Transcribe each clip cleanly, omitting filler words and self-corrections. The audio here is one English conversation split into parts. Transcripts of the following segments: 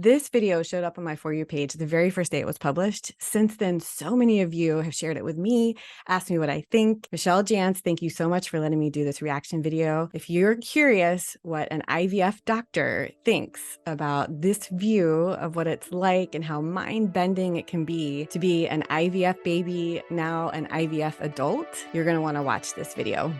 This video showed up on my For You page the very first day it was published. Since then, so many of you have shared it with me, asked me what I think. Michel Janse, thank you so much for letting me do this reaction video. If you're curious what an IVF doctor thinks about this view of what it's like and how mind-bending it can be to be an IVF baby, now an IVF adult, you're going to want to watch this video.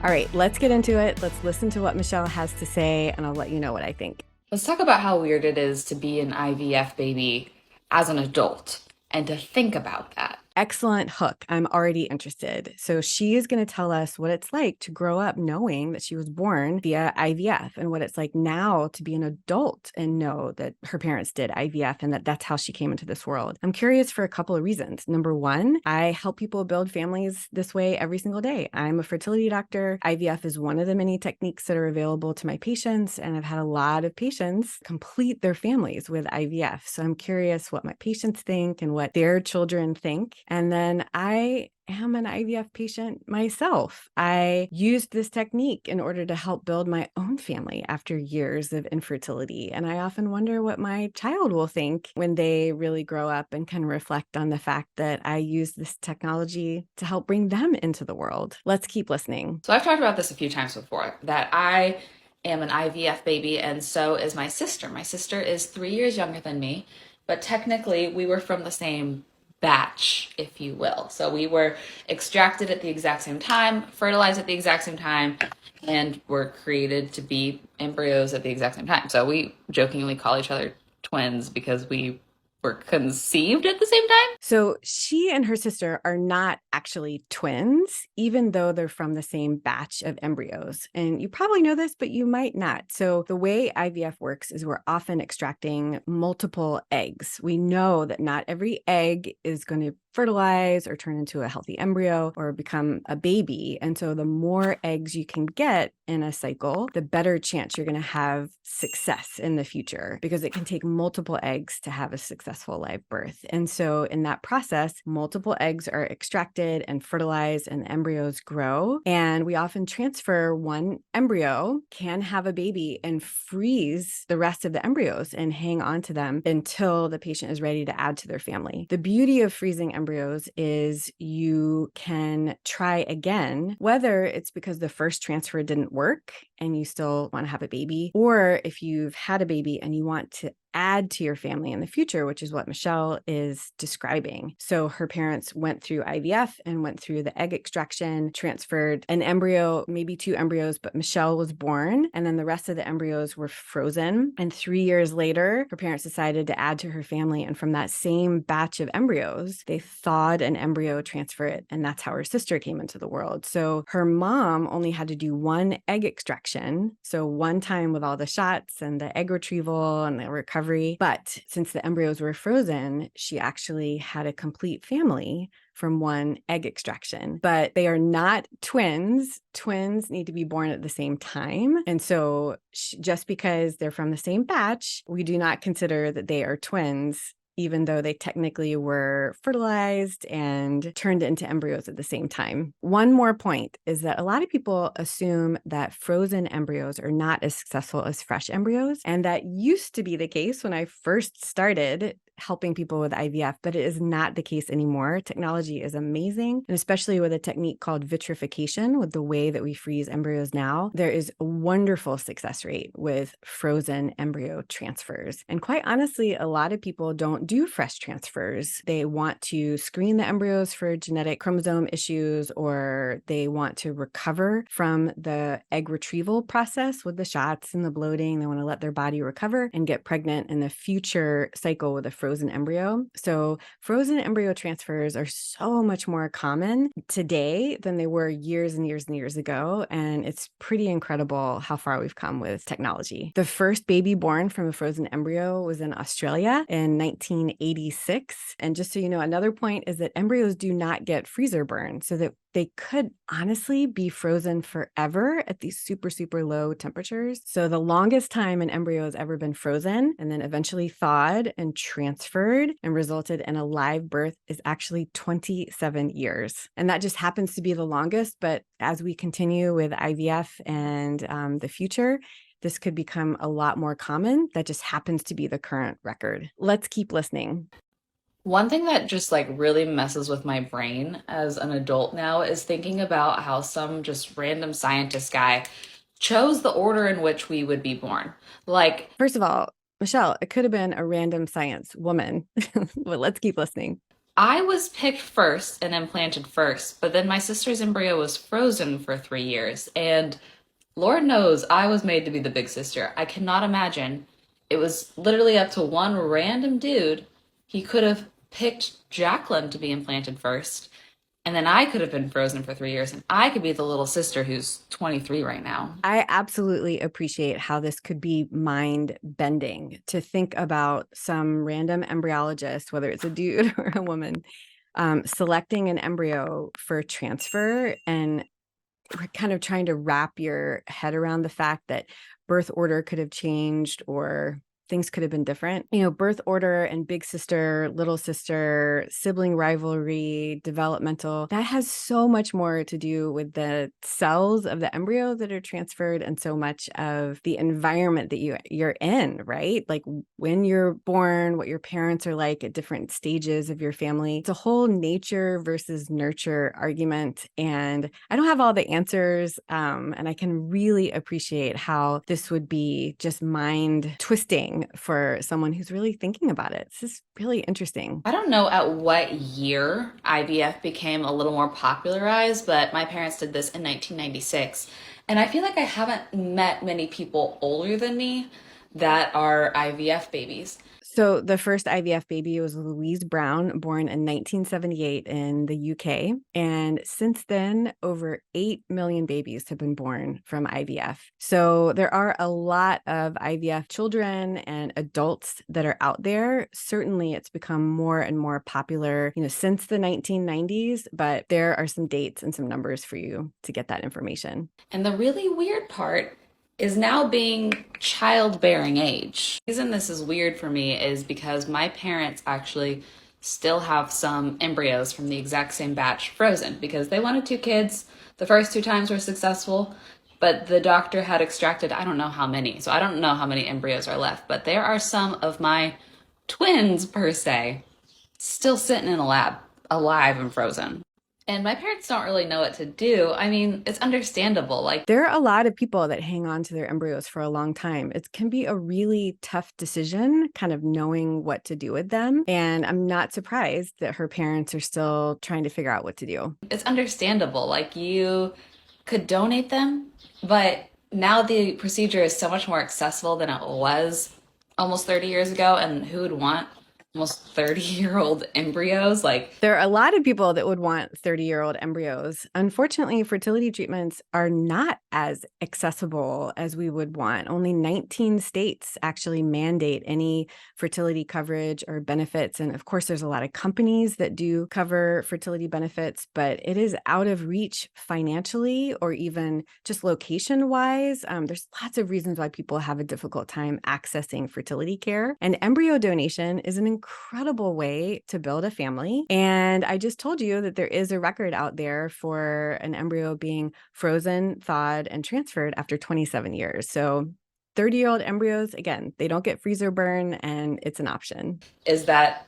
All right, let's get into it. Let's listen to what Michel has to say, and I'll let you know what I think. Let's talk about how weird it is to be an IVF baby as an adult and to think about that. Excellent hook. I'm already interested. So she is going to tell us what it's like to grow up knowing that she was born via IVF and what it's like now to be an adult and know that her parents did IVF and that that's how she came into this world. I'm curious for a couple of reasons. Number one, I help people build families this way every single day. I'm a fertility doctor. IVF is one of the many techniques that are available to my patients, and I've had a lot of patients complete their families with IVF. So I'm curious what my patients think and what their children think. And then I am an IVF patient myself. I used this technique in order to help build my own family after years of infertility. And I often wonder what my child will think when they really grow up and can reflect on the fact that I use this technology to help bring them into the world. Let's keep listening. So I've talked about this a few times before, that I am an IVF baby and so is my sister. My sister is 3 years younger than me, but technically we were from the same batch, if you will. So we were extracted at the exact same time, fertilized at the exact same time, and were created to be embryos at the exact same time. So we jokingly call each other twins because we were conceived at the same time. So she and her sister are not actually twins, even though they're from the same batch of embryos. And you probably know this, but you might not. So the way IVF works is we're often extracting multiple eggs. We know that not every egg is going to fertilize or turn into a healthy embryo or become a baby. And so the more eggs you can get in a cycle, the better chance you're going to have success in the future, because it can take multiple eggs to have a successful live birth. And so in that process, multiple eggs are extracted and fertilized and the embryos grow. And we often transfer one embryo, can have a baby, and freeze the rest of the embryos and hang on to them until the patient is ready to add to their family. The beauty of freezing embryos is you can try again, whether it's because the first transfer didn't work and you still want to have a baby, or if you've had a baby and you want to add to your family in the future, which is what Michel is describing. So her parents went through IVF and went through the egg extraction, transferred an embryo, maybe two embryos, but Michel was born, and then the rest of the embryos were frozen. And 3 years later, her parents decided to add to her family. And from that same batch of embryos, they thawed an embryo, transfer it, and that's how her sister came into the world. So her mom only had to do one egg extraction, so one time with all the shots and the egg retrieval and the recovery. But since the embryos were frozen, she actually had a complete family from one egg extraction. But they are not twins. Twins need to be born at the same time. And so just because they're from the same batch, we do not consider that they are twins, even though they technically were fertilized and turned into embryos at the same time. One more point is that a lot of people assume that frozen embryos are not as successful as fresh embryos. And that used to be the case when I first started helping people with IVF, but it is not the case anymore. Technology is amazing, and especially with a technique called vitrification, with the way that we freeze embryos now, there is a wonderful success rate with frozen embryo transfers. And quite honestly, a lot of people don't do fresh transfers. They want to screen the embryos for genetic chromosome issues, or they want to recover from the egg retrieval process with the shots and the bloating. They want to let their body recover and get pregnant in the future cycle with a frozen embryo. So frozen embryo transfers are so much more common today than they were years and years and years ago. And it's pretty incredible how far we've come with technology. The first baby born from a frozen embryo was in Australia in 1986. And just so you know, another point is that embryos do not get freezer burn, so that they could honestly be frozen forever at these super, super low temperatures. So the longest time an embryo has ever been frozen and then eventually thawed and transferred and resulted in a live birth is actually 27 years. And that just happens to be the longest. But as we continue with IVF and the future, this could become a lot more common. That just happens to be the current record. Let's keep listening. One thing that just like really messes with my brain as an adult now is thinking about how some just random scientist guy chose the order in which we would be born. Like, First of all, Michelle, it could have been a random science woman, but let's keep listening. I was picked first and implanted first, but then my sister's embryo was frozen for 3 years. And Lord knows I was made to be the big sister. I cannot imagine. It was literally up to one random dude. He could have picked Jacqueline to be implanted first. And then I could have been frozen for 3 years, and I could be the little sister who's 23 right now. I absolutely appreciate how this could be mind bending to think about some random embryologist, whether it's a dude or a woman, selecting an embryo for transfer and kind of trying to wrap your head around the fact that birth order could have changed or things could have been different. You know, birth order and big sister, little sister, sibling rivalry, developmental, that has so much more to do with the cells of the embryo that are transferred and so much of the environment that you're in, right? Like when you're born, what your parents are like at different stages of your family. It's a whole nature versus nurture argument. And I don't have all the answers. And I can really appreciate how this would be just mind twisting for someone who's really thinking about it. This is really interesting. I don't know at what year IVF became a little more popularized, but my parents did this in 1996. And I feel like I haven't met many people older than me that are IVF babies. So the first IVF baby was Louise Brown, born in 1978 in the UK. And since then, over 8 million babies have been born from IVF. So there are a lot of IVF children and adults that are out there. Certainly it's become more and more popular, since the 1990s, but there are some dates and some numbers for you to get that information. And the really weird part is now being childbearing age. The reason this is weird for me is because my parents actually still have some embryos from the exact same batch frozen because they wanted 2 kids. The first 2 times were successful, but the doctor had extracted I don't know how many. So I don't know how many embryos are left, but there are some of my twins per se still sitting in a lab, alive and frozen. And my parents don't really know what to do. I mean, it's understandable. Like, there are a lot of people that hang on to their embryos for a long time. It can be a really tough decision, kind of knowing what to do with them. And I'm not surprised that her parents are still trying to figure out what to do. it's understandable. Like, you could donate them, but now the procedure is so much more accessible than it was almost 30 years ago. And who would want almost 30-year-old embryos? Like, there are a lot of people that would want 30-year-old embryos. Unfortunately, fertility treatments are not as accessible as we would want. Only 19 states actually mandate any fertility coverage or benefits. And of course, there's a lot of companies that do cover fertility benefits, but it is out of reach financially or even just location-wise. There's lots of reasons why people have a difficult time accessing fertility care. And embryo donation is an incredible way to build a family. And I just told you that there is a record out there for an embryo being frozen, thawed, and transferred after 27 years. So 30-year-old embryos, again, they don't get freezer burn and it's an option. is that,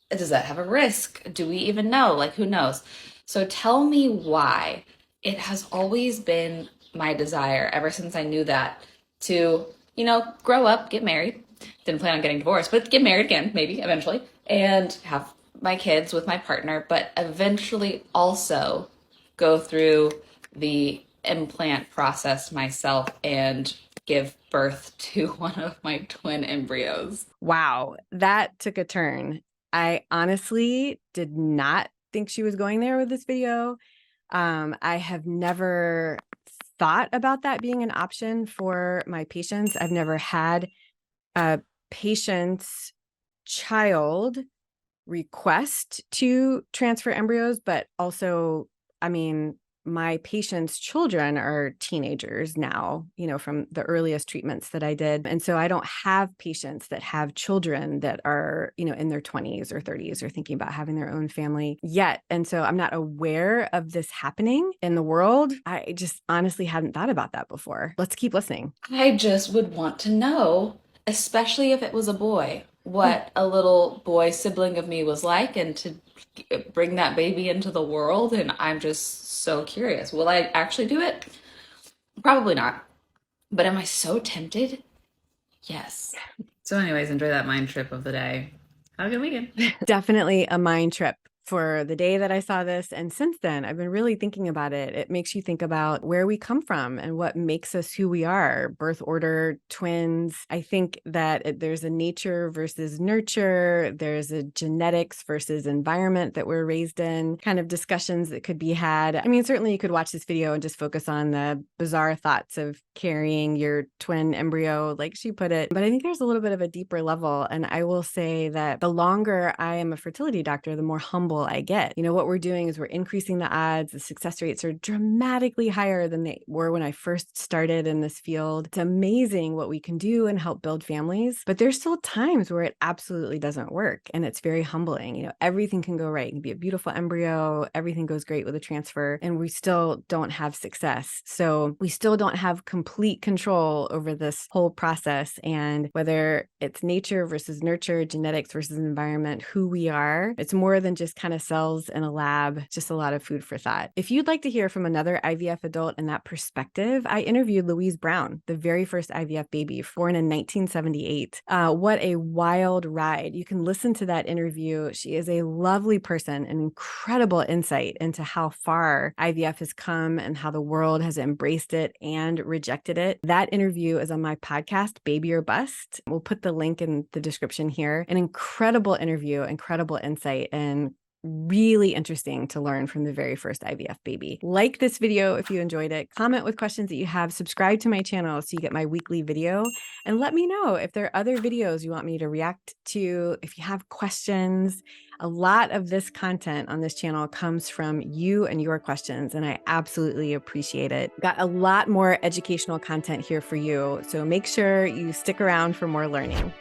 does that have a risk? Do we even know? Like, who knows? So tell me why it has always been my desire, ever since I knew that, to, grow up, get married. Didn't plan on getting divorced, but get married again, maybe eventually, and have my kids with my partner, but eventually also go through the implant process myself and give birth to one of my twin embryos. Wow, that took a turn. I honestly did not think she was going there with this video. I have never thought about that being an option for my patients. I've never had a patient's child request to transfer embryos, but also, I mean, my patients' children are teenagers now, from the earliest treatments that I did. And so I don't have patients that have children that are, in their 20s or 30s or thinking about having their own family yet. And so I'm not aware of this happening in the world. I just honestly hadn't thought about that before. Let's keep listening. I just would want to know, especially if it was a boy, what a little boy sibling of me was like and to bring that baby into the world. And I'm just so curious. Will I actually do it? Probably not. But am I so tempted? Yes. So, anyways, enjoy that mind trip of the day. Have a good weekend. Definitely a mind trip for the day that I saw this. And since then, I've been really thinking about it. It makes you think about where we come from and what makes us who we are, birth order, twins. I think that there's a nature versus nurture. There's a genetics versus environment that we're raised in, kind of discussions that could be had. I mean, certainly you could watch this video and just focus on the bizarre thoughts of carrying your twin embryo, like she put it. But I think there's a little bit of a deeper level. And I will say that the longer I am a fertility doctor, the more humble I get. What we're doing is we're increasing the odds. The success rates are dramatically higher than they were when I first started in this field. It's amazing what we can do and help build families, but there's still times where it absolutely doesn't work. And it's very humbling. Everything can go right. It can be a beautiful embryo. Everything goes great with a transfer, and we still don't have success. So we still don't have complete control over this whole process. And whether it's nature versus nurture, genetics versus environment, who we are, it's more than just kind of cells in a lab, just a lot of food for thought. If you'd like to hear from another IVF adult in that perspective, I interviewed Louise Brown, the very first IVF baby, born in 1978. What a wild ride. You can listen to that interview. She is a lovely person, an incredible insight into how far IVF has come and how the world has embraced it and rejected it. That interview is on my podcast, Baby or Bust. We'll put the link in the description here. An incredible interview, incredible insight, and really interesting to learn from the very first IVF baby. Like this video if you enjoyed it, comment with questions that you have, subscribe to my channel so you get my weekly video, and let me know if there are other videos you want me to react to, if you have questions. A lot of this content on this channel comes from you and your questions, and I absolutely appreciate it. Got a lot more educational content here for you, so make sure you stick around for more learning.